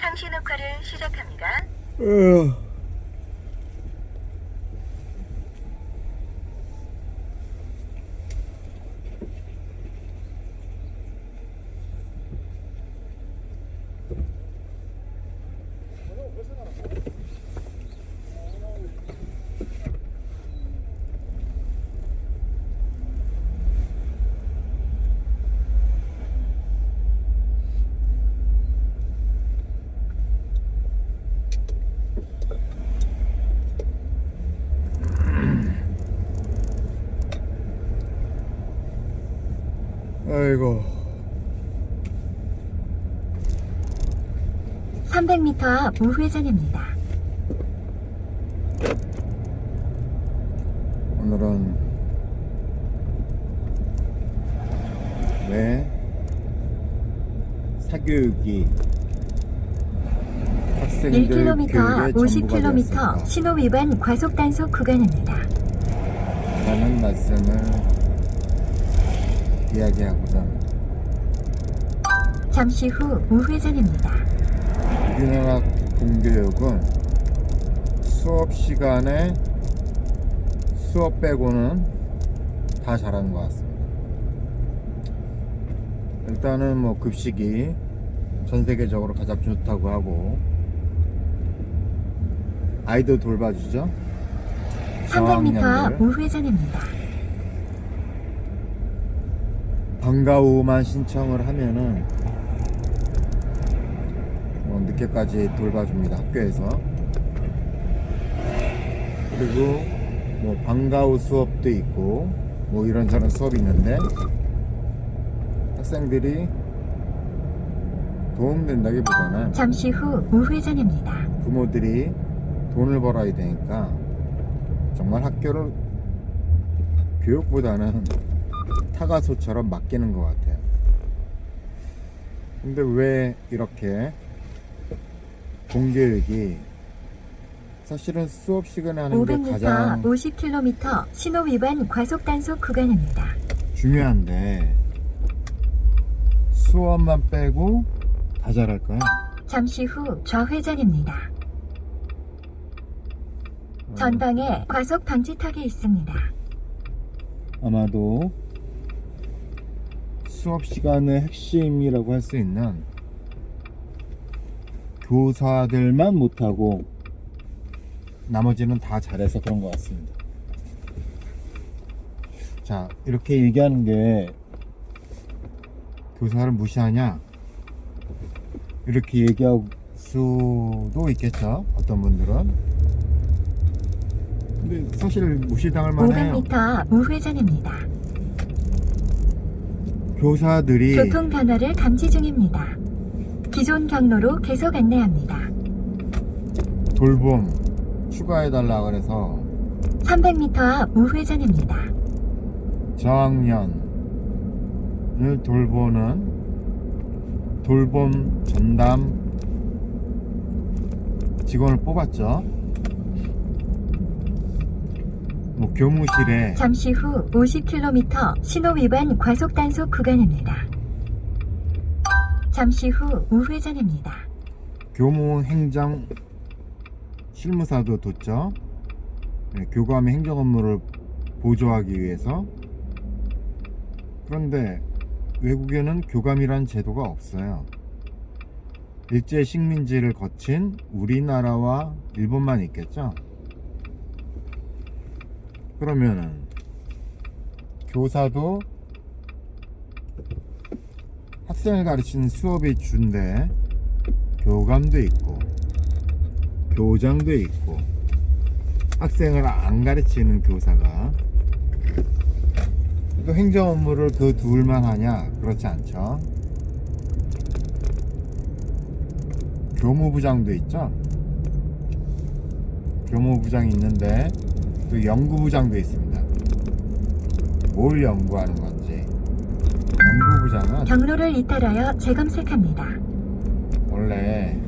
상시 녹화를 시작합니다. 아이고 300m 앞 우회전입니다. 오늘은 왜 사교육이 학생들 1km 교육의 앞 전부가 50km 되었을까 신호 위반 과속 단속 구간입니다. 라는 말씀을 이야기하고자 합니다. 잠시 후 우회전입니다. 우리나라 공교육은 수업 시간에 수업 빼고는 다 잘하는 것 같습니다. 일단은 뭐 급식이 전 세계적으로 가장 좋다고 하고 아이도 돌봐주죠. 300m 앞 저학년들 우회전입니다. 방과 후만 신청을 하면은 뭐 늦게까지 돌봐줍니다, 학교에서. 그리고 뭐 방과 후 수업도 있고 뭐 이런저런 수업이 있는데 학생들이 도움된다기보다는 잠시 후 우회전입니다. 부모들이 돈을 벌어야 되니까 정말 학교를 교육보다는 타가소처럼 맡기는 것 같아요. 근데 왜 이렇게 공교육이 사실은 수업 시간에 하는 게 500m 가장 앞 50km 신호 위반 과속 단속 구간입니다. 중요한데 수업만 빼고 다 잘할까요? 잠시 후 좌회전입니다. 전방에 과속 방지턱이 있습니다. 아마도 수업 시간의 핵심이라고 할 수 있는 교사들만 못하고 나머지는 다 잘해서 그런 것 같습니다. 자, 이렇게 얘기하는 게 교사를 무시하냐? 이렇게 얘기할 수도 있겠죠, 어떤 분들은. 근데 사실 무시당할 만해요. 500m 앞 우회전입니다. 교사들이 교통 변화를 감지 중입니다. 기존 경로로 계속 안내합니다. 돌봄 추가해달라 그래서 300m 앞 우회전입니다. 저학년을 돌보는 돌봄 전담 직원을 뽑았죠. 뭐 교무실에 잠시 후 50km 신호 위반 과속 단속 구간입니다. 잠시 후 우회전입니다. 교무 행정 실무사도 뒀죠. 네, 교감의 행정 업무를 보조하기 위해서. 그런데 외국에는 교감이란 제도가 없어요. 일제 식민지를 거친 우리나라와 일본만 있겠죠. 그러면은 교사도 학생을 가르치는 수업이 준데 교감도 있고 교장도 있고 학생을 안 가르치는 교사가 또 행정 업무를 그 둘만 하냐? 그렇지 않죠. 교무부장도 있죠. 교무부장이 있는데 또 연구부장도 있습니다. 뭘 연구하는 건지. 연구부장은 경로를 이탈하여 재검색합니다. 원래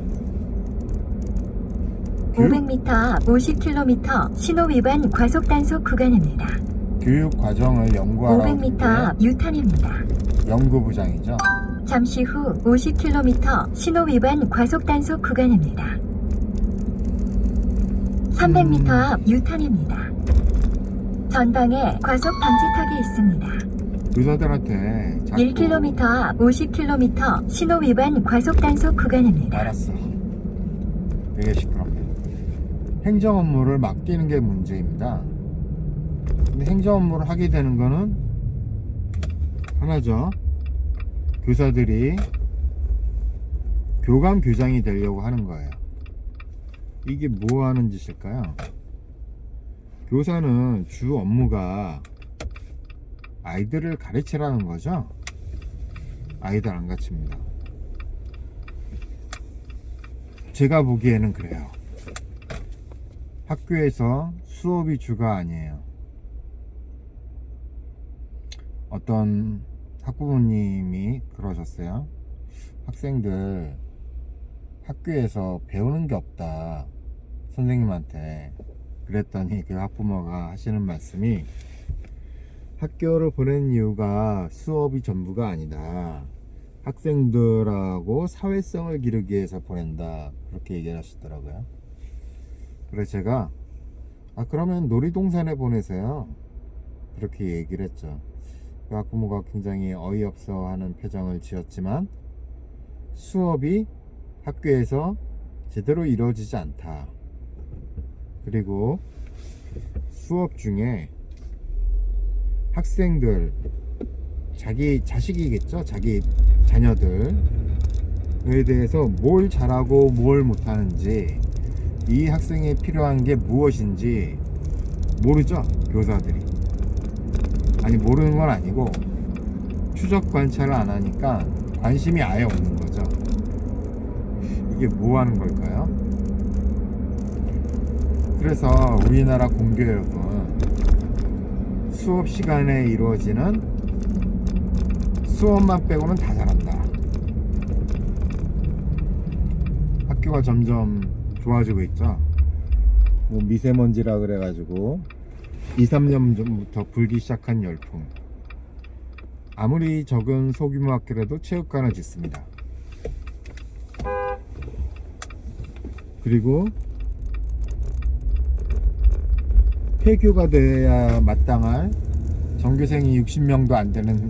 500m 앞 50km 신호 위반 과속 단속 구간입니다. 교육 과정을 연구하러 500m 앞 유턴입니다. 연구부장이죠. 잠시 후 50km 신호 위반 과속 단속 구간입니다. 300m 앞 유턴입니다. 전방에 과속 방지턱이 있습니다. 교사들한테 자꾸 1km 앞 50km 신호 위반 과속 단속 구간입니다. 알았어. 되게 시끄럽네. 행정 업무를 맡기는 게 문제입니다. 근데 행정 업무를 하게 되는 거는 하나죠. 교사들이 교감 교장이 되려고 하는 거예요. 이게 뭐 하는 짓일까요? 교사는 주 업무가 아이들을 가르치라는 거죠. 아이들 안 가르칩니다. 제가 보기에는 그래요. 학교에서 수업이 주가 아니에요. 어떤 학부모님이 그러셨어요. 학생들 학교에서 배우는 게 없다, 선생님한테. 그랬더니 그 학부모가 하시는 말씀이, 학교를 보낸 이유가 수업이 전부가 아니다, 학생들하고 사회성을 기르기 위해서 보낸다, 그렇게 얘기하시더라고요. 그래서 제가 그러면 놀이동산에 보내세요, 그렇게 얘기를 했죠. 그 학부모가 굉장히 어이없어 하는 표정을 지었지만, 수업이 학교에서 제대로 이루어지지 않다, 그리고 수업 중에 학생들, 자기 자식이겠죠, 자기 자녀들에 대해서 뭘 잘하고 뭘 못하는지, 이 학생에 필요한 게 무엇인지 모르죠, 교사들이. 아니, 모르는 건 아니고 추적 관찰을 안 하니까 관심이 아예 없는 거죠. 이게 뭐 하는 걸까요? 그래서 우리나라 공교육은 수업 시간에 이루어지는 수업만 빼고는 다 잘한다. 학교가 점점 좋아지고 있죠. 뭐 미세먼지라 그래가지고 2, 3년 전부터 불기 시작한 열풍. 아무리 적은 소규모 학교라도 체육관을 짓습니다. 그리고 폐교가 돼야 마땅할 전교생이 60명도 안 되는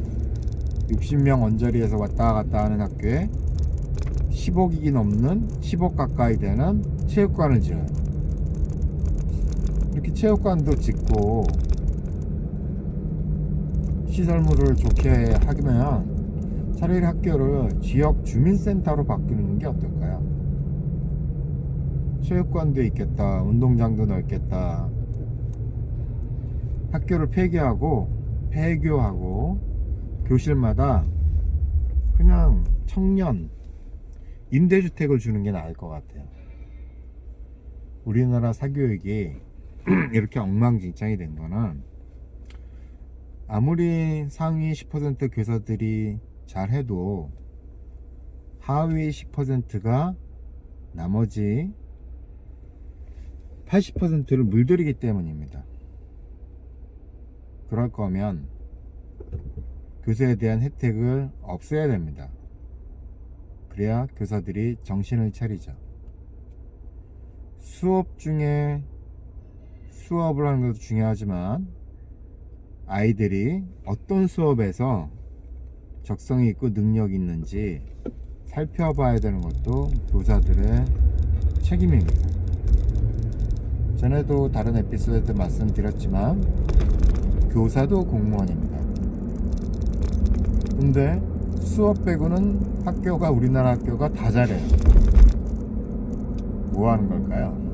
60명 언저리에서 왔다 갔다 하는 학교에 10억이 넘는 10억 가까이 되는 체육관을 지어요. 이렇게 체육관도 짓고 시설물을 좋게 하면 차라리 학교를 지역 주민센터로 바꾸는 게 어떨까요? 체육관도 있겠다, 운동장도 넓겠다. 학교를 폐교하고 교실마다 그냥 청년 임대주택을 주는 게 나을 것 같아요. 우리나라 사교육이 이렇게 엉망진창이 된 거는, 아무리 상위 10% 교사들이 잘해도 하위 10%가 나머지 80%를 물들이기 때문입니다. 그럴 거면 교사에 대한 혜택을 없애야 됩니다. 그래야 교사들이 정신을 차리죠. 수업 중에 수업을 하는 것도 중요하지만, 아이들이 어떤 수업에서 적성이 있고 능력이 있는지 살펴봐야 되는 것도 교사들의 책임입니다. 전에도 다른 에피소드 때 말씀드렸지만, 교사도 공무원입니다. 근데 수업 빼고는 우리나라 학교가 다 잘해요. 뭐 하는 걸까요?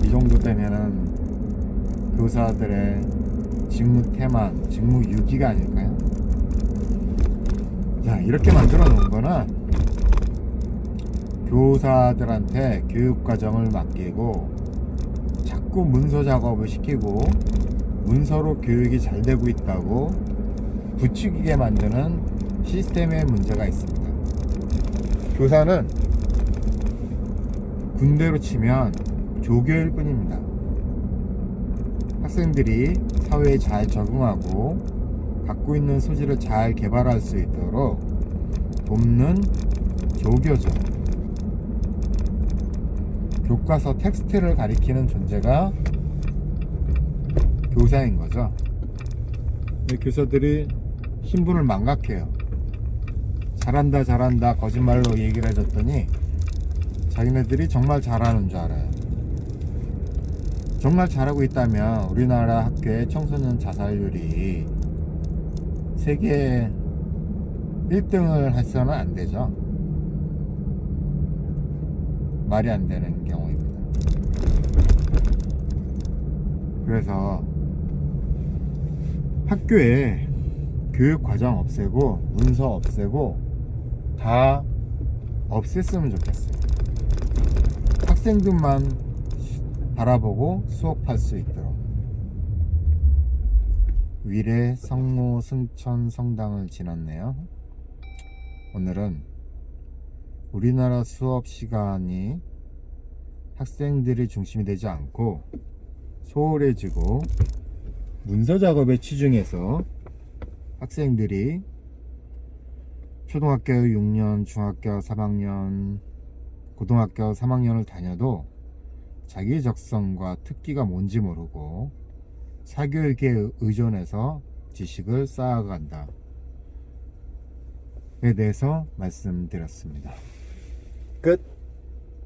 이 정도 되면은 교사들의 직무 태만, 직무 유기가 아닐까요? 자, 이렇게 만들어 놓은 거는 교사들한테 교육과정을 맡기고 자꾸 문서 작업을 시키고 문서로 교육이 잘 되고 있다고 부추기게 만드는 시스템에 문제가 있습니다. 교사는 군대로 치면 조교일 뿐입니다. 학생들이 사회에 잘 적응하고 갖고 있는 소질을 잘 개발할 수 있도록 돕는 조교죠. 교과서 텍스트를 가리키는 존재가 교사인 거죠. 근데 교사들이 신분을 망각해요. 잘한다 거짓말로 얘기를 해줬더니 자기네들이 정말 잘하는 줄 알아요. 정말 잘하고 있다면 우리나라 학교의 청소년 자살률이 세계 1등을 해서는 안 되죠. 말이 안 되는 경우입니다. 그래서 학교에 교육 과정 없애고 문서 없애고 다 없앴으면 좋겠어요. 학생들만 바라보고 수업할 수 있도록. 위례 성모 승천 성당을 지났네요. 오늘은 우리나라 수업 시간이 학생들이 중심이 되지 않고 소홀해지고 문서 작업에 치중해서 학생들이 초등학교 6년, 중학교 3학년, 고등학교 3학년을 다녀도 자기 적성과 특기가 뭔지 모르고 사교육에 의존해서 지식을 쌓아간다. 에 대해서 말씀드렸습니다. 끝.